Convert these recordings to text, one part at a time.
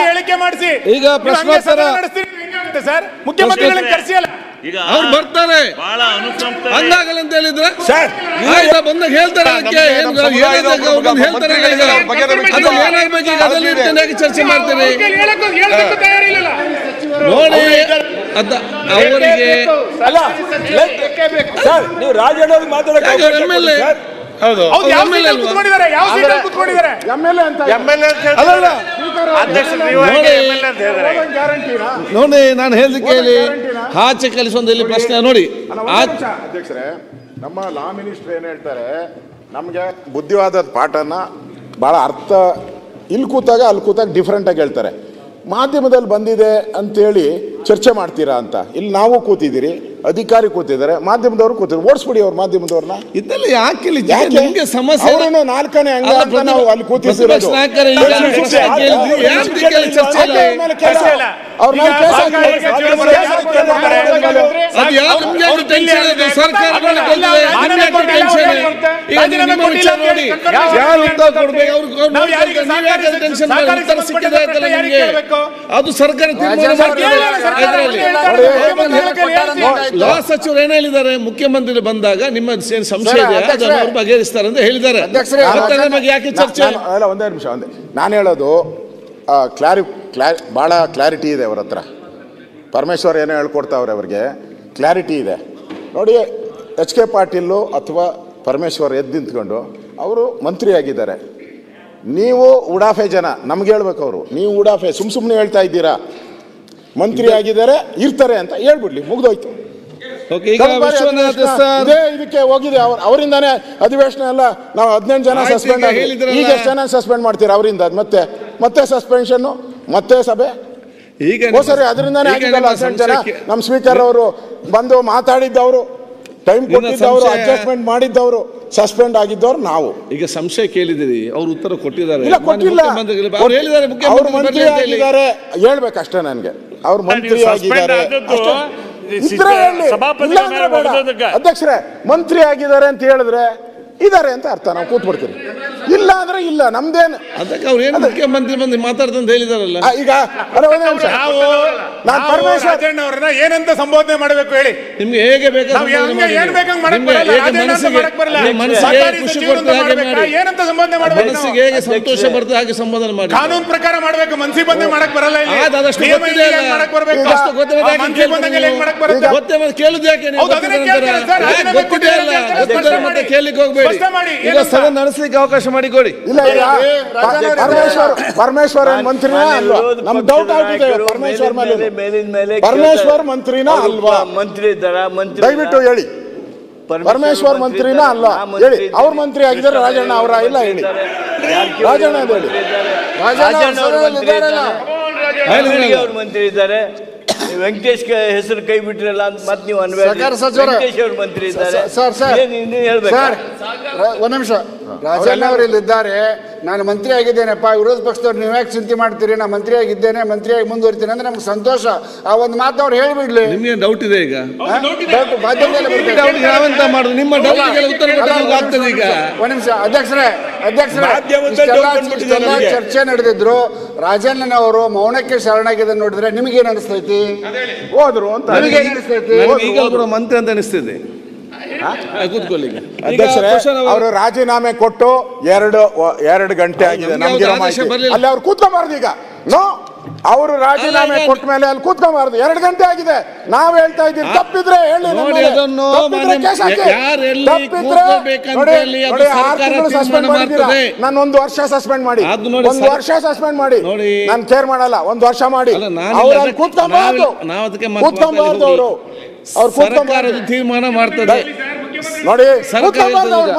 ಹೇಳಿಕೆ ಮಾಡಿಸಿ ಈಗ ಪ್ರಶ್ನೋತ್ತರ ಸರ್ ಮುಖ್ಯಮಂತ್ರಿಗಳನ್ನ ಕರೆಸಿ ಅಲ್ಲ ಈಗ ಅವ್ರು ಬರ್ತಾರೆ ಹಂಗಾಗಲ್ಲ ಅಂತ ಹೇಳಿದ್ರೆ ಬಂದಾಗ ಹೇಳ್ತಾರೆ ಅದಕ್ಕೆ ಹೇಳ್ತಾರೆ ಏನಾಗ್ಬೇಕು ಈಗ ಅದಲ್ಲಿ ಇರ್ತೇನೆ ಚರ್ಚೆ ಮಾಡ್ತೇನೆ ನೋಡಿ ಅವರಿಗೆ ನೀವು ರಾಜಣ್ಣವ್ರಿಗೆ ಮಾತಾಡೋಕೆ ನೋಡಿ ನಾನು ಹೇಳಿದ ಕೇಳಿ ಆಚೆ ಕಲಿಸೊಂದು ಪ್ರಶ್ನೆ ನೋಡಿ ಅಧ್ಯಕ್ಷರೇ ನಮ್ಮ ಲಾ ಮಿನಿಸ್ಟರ್ ಏನ್ ಹೇಳ್ತಾರೆ ನಮ್ಗೆ ಬುದ್ಧಿವಾದದ ಪಾಠನ ಬಹಳ ಅರ್ಥ ಇಲ್ಲಿ ಕೂತಾಗ ಅಲ್ಲಿ ಕೂತಾಗ ಡಿಫ್ರೆಂಟ್ ಆಗಿ ಹೇಳ್ತಾರೆ ಮಾಧ್ಯಮದಲ್ಲಿ ಬಂದಿದೆ ಅಂತೇಳಿ ಚರ್ಚೆ ಮಾಡ್ತೀರಾ ಅಂತ ಇಲ್ಲಿ ನಾವು ಕೂತಿದ್ದೀರಿ ಅಧಿಕಾರಿ ಕೂತಿದ್ದಾರೆ ಮಾಧ್ಯಮದವರು ಕೂತಿದ್ದಾರೆ ಓಡಿಸ್ಬಿಡಿ ಅವ್ರು ಮಾಧ್ಯಮದವ್ರನ್ನ ಇದೆಲ್ಲ ಯಾಕೆ ಸಮಸ್ಯೆ ಅವರೇನು ನಾಲ್ಕನೇ ಅಂಗ ಅಂತ ನಾವು ಅಲ್ಲಿ ಕೂತಿದ್ದೀರೋದು ಅದು ಸರ್ಕಾರ ಲಾ ಸಚಿವರು ಏನ್ ಹೇಳಿದ್ದಾರೆ ಮುಖ್ಯಮಂತ್ರಿ ಬಂದಾಗ ನಿಮ್ಮ ಸಂಶಯ ಇದೆ ಅದನ್ನು ಅವರು ಬಗೆಹರಿಸ್ತಾರೆ ಅಂತ ಹೇಳಿದ್ದಾರೆ ಯಾಕೆ ಚರ್ಚೆ ಒಂದೇ ನಿಮಿಷ ನಾನು ಹೇಳೋದು ಬಹಳ ಕ್ಲಾರಿಟಿ ಇದೆ ಅವ್ರ ಹತ್ರ ಪರಮೇಶ್ವರ್ ಏನೋ ಹೇಳ್ಕೊಡ್ತಾವ್ರೆ ಅವ್ರಿಗೆ ಕ್ಲಾರಿಟಿ ಇದೆ ನೋಡಿ ಎಚ್ ಕೆ ಪಾಟೀಲ್ ಅಥವಾ ಪರಮೇಶ್ವರ್ ಎದ್ದು ನಿಂತ್ಕೊಂಡು ಅವರು ಮಂತ್ರಿ ಆಗಿದ್ದಾರೆ ನೀವು ಉಡಾಫೆ ಜನ ನಮ್ಗೆ ಹೇಳ್ಬೇಕು ಅವರು ನೀವು ಉಡಾಫೆ ಸುಮ್ಮನೆ ಹೇಳ್ತಾ ಇದ್ದೀರಾ ಮಂತ್ರಿ ಆಗಿದ್ದಾರೆ ಇರ್ತಾರೆ ಅಂತ ಹೇಳ್ಬಿಡ್ಲಿ ಮುಗ್ದೋಯ್ತು ಇದಕ್ಕೆ ಹೋಗಿದೆ ಅವರಿಂದಾನೇ ಅಧಿವೇಶನ ಎಲ್ಲ ನಾವು 18 ಜನ ಸಸ್ಪೆಂಡ್ ಆಗಿ ಈಗ ಎಷ್ಟು ಜನ ಸಸ್ಪೆಂಡ್ ಮಾಡ್ತೀರಾ ಅವರಿಂದ ಮತ್ತೆ ಸಸ್ಪೆನ್ಷನ್ ಮತ್ತೆ ಸಭೆ ಈಗ ಸರಿ ಅದರಿಂದಾನೇ ಆಗಿದ್ದಲ್ಲ 18 ಜನ ನಮ್ಮ ಸ್ಪೀಕರ್ ಅವರು ಬಂದು ಮಾತಾಡಿದ್ದವರು ಟೈಮ್ ಕೊಟ್ಟಿದ್ದವರು ಅಡ್ಜಸ್ಟ್ಮೆಂಟ್ ಮಾಡಿದ್ದವರು ಸಸ್ಪೆಂಡ್ ಆಗಿದ್ದವ್ರು ನಾವು ಈಗ ಸಂಶಯ ಕೇಳಿದಿರಿ ಅವ್ರು ಉತ್ತರ ಕೊಟ್ಟಿದ್ದಾರೆ ಅವ್ರು ಮಂತ್ರಿ ಆಗಿದ್ದಾರೆ ಹೇಳ್ಬೇಕಷ್ಟೇ ನನಗೆ ಅವ್ರು ಮಂತ್ರಿ ಆಗಿದ್ದಾರೆ ಅಧ್ಯಕ್ಷರೇ ಮಂತ್ರಿ ಆಗಿದ್ದಾರೆ ಅಂತ ಹೇಳಿದ್ರೆ ಇದಾರೆ ಅಂತ ಅರ್ಥ ನಾವು ಕೂತ್ಬಿಡ್ತೀವಿ ಇಲ್ಲ ಅಂದ್ರೆ ಇಲ್ಲ ನಮ್ದೇನು ಅದಕ್ಕೆ ಅವ್ರು ಏನು ಮುಖ್ಯಮಂತ್ರಿ ಬಂದು ಮಾತಾಡ್ತಂತ ಹೇಳಿದಾರಲ್ಲ ಈಗ ನಾನು ಪರಮೇಶ್ವರ್ ಅವ್ರನ್ನ ಏನಂತ ಸಂಬೋಧನೆ ಮಾಡಬೇಕು ಹೇಳಿ ನಿಮ್ಗೆ ಹೇಗೆ ಏನಂತ ಸಂಬೋಧನೆ ಮಾಡಬೇಕು ಮನಸ್ಸಿಗೆ ಹೇಗೆ ಸಂತೋಷ ಬರ್ತದೆ ಹಾಗೆ ಸಂಬೋಧನೆ ಮಾಡಿ ಕಾನೂನು ಪ್ರಕಾರ ಮಾಡಬೇಕು ಮನ್ಸಿ ಬಂದೇ ಮಾಡಕ್ ಬರಲ್ಲ ಕೇಳುದು ಯಾಕೆ ಮತ್ತೆ ಕೇಳಲಿಕ್ಕೆ ಹೋಗ್ಬೇಡಿ ಈಗ ಸದನ ನಡೆಸಲಿಕ್ಕೆ ಅವಕಾಶ ಮಾಡಿಕೊಡಿ ಪರಮೇಶ್ವರ್ ಮಂತ್ರಿನ ಅಲ್ವಾ ನಮ್ ಡೌಟ್ ಆಗ್ತಿದೆ ಪರಮೇಶ್ವರ್ ಮಂತ್ರಿನ ಅಲ್ವಾ ಮಂತ್ರಿ ಇದ್ದಾರ ದಯವಿಟ್ಟು ಹೇಳಿ ಪರಮೇಶ್ವರ್ ಮಂತ್ರಿನ ಅಲ್ವಾ ಹೇಳಿ ಅವ್ರ ಮಂತ್ರಿ ಆಗಿದ್ದಾರೆ ರಾಜಣ್ಣ ಅವರ ಇಲ್ಲ ಹೇಳಿ ರಾಜಣ್ಣ ಹೇಳಿ ಅವ್ರ ಮಂತ್ರಿ ಇದ್ದಾರೆ ವೆಂಕಟೇಶ್ ಹೆಸರು ಕೈ ಬಿಟ್ರಲ್ಲ ಅಂತ ಮತ್ತೆ ನೀವು ವೆಂಕಟೇಶ್ ಅವ್ರ ಮಂತ್ರಿ ಇದ್ದಾರೆ ಒಂದ್ ನಿಮಿಷ ರಾಜಣ್ಣ ಅವರು ಇಲ್ಲಿದ್ದಾರೆ ನಾನು ಮಂತ್ರಿ ಆಗಿದ್ದೇನೆಪ್ಪ ವಿರೋಧ ಪಕ್ಷದವ್ರು ನೀವು ಯಾಕೆ ಚಿಂತೆ ಮಾಡ್ತೀರಿ ನಾನು ಮಂತ್ರಿ ಆಗಿದ್ದೇನೆ ಮಂತ್ರಿಯಾಗಿ ಮುಂದುವರಿತೀನಿ ಅಂದ್ರೆ ನಮ್ಗೆ ಸಂತೋಷ ಆ ಒಂದು ಮಾತು ಅವ್ರು ಹೇಳ್ಬಿಡ್ಲಿ ನಿಮ್ಗೆ ಡೌಟ್ ಇದೆ ಈಗ ನಿಮ್ಮ ಆಗ್ತದೆ ಈಗ ಒಂದ್ ನಿಮಿಷ ಅಧ್ಯಕ್ಷರೇ ಚರ್ಚೆ ನಡೆದಿದ್ರು ರಾಜಣ್ಣನವರು ಮೌನಕ್ಕೆ ಶರಣಾಗಿದೆ ನೋಡಿದ್ರೆ ನಿಮಗೇನು ಅನಿಸ್ತೈತಿ ಹೋದ್ರು ಅಂತ ಈಗ ಕೂಡ ಮಂತ್ರಿ ಅಂತ ಅನಿಸ್ತಿದೆ ಕೂತ್ಕೊಳ್ಳಿ ಅಧ್ಯಕ್ಷರೇ ಅವರು ರಾಜೀನಾಮೆ ಕೊಟ್ಟು ಎರಡು ಗಂಟೆ ಆಗಿದೆ ನಮ್ಗೆ ಅಲ್ಲಿ ಅವ್ರು ಕೂತ್ಕೊಂಬಾರ್ದು ಈಗ ನೋ ಅವರು ರಾಜೀನಾಮೆ ಕೊಟ್ಟ ಮೇಲೆ ಅಲ್ಲಿ ಕೂತ್ಕೊಂಬಾರ್ದು 2 ಗಂಟೆ ಆಗಿದೆ ನಾವ್ ಹೇಳ್ತಾ ಇದ್ದೀವಿ ತಪ್ಪಿದ್ರೆ ಹೇಳಿ ಸಸ್ಪೆಂಡ್ ಮಾಡಿದ್ದೀರಾ ನಾನು 1 ವರ್ಷ ಸಸ್ಪೆಂಡ್ ಮಾಡಿ 1 ವರ್ಷ ಸಸ್ಪೆಂಡ್ ಮಾಡಿ ನಾನು ಕೇರ್ ಮಾಡಲ್ಲ 1 ವರ್ಷ ಮಾಡಿ ಅವ್ರು ಕೂತ್ಕೊಂಬಾರ್ದು ಅವರು ಸರ್ಕಾರದ ತೀರ್ಮಾನ ಮಾಡ್ತದೆ ನೋಡಿ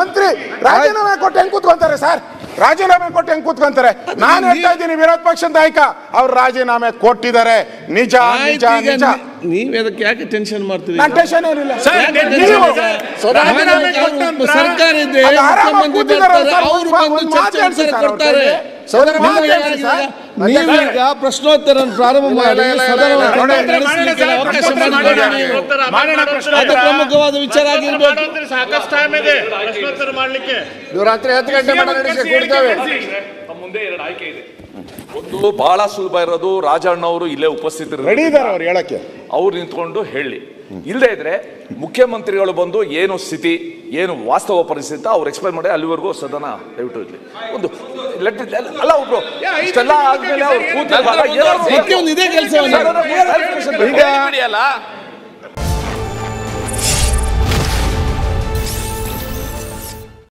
ಮಂತ್ರಿ ರಾಜೀನಾಮೆ ಕೊಟ್ಟು ಹೆಂಗ್ ಕೂತ್ಕೊಂತಾರೆ ಸರ್ ರಾಜೀನಾಮೆ ಕೊಟ್ಟು ಹೆಂಗ್ ಕೂತ್ಕೊಂತಾರೆ ನಾನು ಹೇಳ್ತಾ ಇದ್ದೀನಿ ವಿರೋಧ ಪಕ್ಷದ ನಾಯಕ ಅವ್ರು ರಾಜೀನಾಮೆ ಕೊಟ್ಟಿದ್ದಾರೆ ನಿಜ ನಿಜ ನಿಜ ನೀವ್ ಅದಕ್ಕೆ ಯಾಕೆ ಟೆನ್ಷನ್ ಮಾಡ್ತೀವಿ ನಾನು ಟೆನ್ಷನ್ ಏನಿಲ್ಲ ಸರ್ಕಾರ ಇದೆ ಕೊಡ್ತಾರೆ ನೀವೀಗ ಪ್ರಶ್ನೋತ್ತರ ಪ್ರಾರಂಭ ಮಾಡಿ ಅದು ಪ್ರಮುಖವಾದ ವಿಚಾರ ಆಗಿರ್ಬೇಕು. ಸಾಕಷ್ಟು ಟೈಮ್ ಇದೆ ಪ್ರಶ್ನೋತ್ತರ ಮಾಡ್ಲಿಕ್ಕೆ. ರಾತ್ರಿ 10 ಗಂಟೆ ಕೊಡ್ತೇವೆ. ಮುಂದೆ 2 ಆಯ್ಕೆ ಇದೆ. ಒಂದು ಬಹಳ ಸುಲಭ ಇರೋದು, ರಾಜಣ್ಣ ಅವರು ಇಲ್ಲೇ ಉಪಸ್ಥಿತರು ರೆಡಿ ಇದ್ದಾರೆ ಅವ್ರು ಹೇಳಕ್ಕೆ, ಅವ್ರು ನಿಂತ್ಕೊಂಡು ಹೇಳಿ. ಇಲ್ಲದೆ ಇದ್ರೆ ಮುಖ್ಯಮಂತ್ರಿಗಳು ಬಂದು ಏನು ಸ್ಥಿತಿ, ಏನು ವಾಸ್ತವ ಪರಿಸ್ಥಿತಿ ಅವ್ರು ಎಕ್ಸ್ಪ್ಲೈನ್ ಮಾಡಿ. ಅಲ್ಲಿವರೆಗೂ ಸದನ ದಯವಿಟ್ಟು ಇರಲಿ. ಒಂದು ಅಲ್ಲ ಒಬ್ರು ಇಷ್ಟೆಲ್ಲ ಆದ್ಮೇಲೆ ಅವ್ರು ಕೂತಿರುವಾಗ ಇದೇ ಕೆಲಸ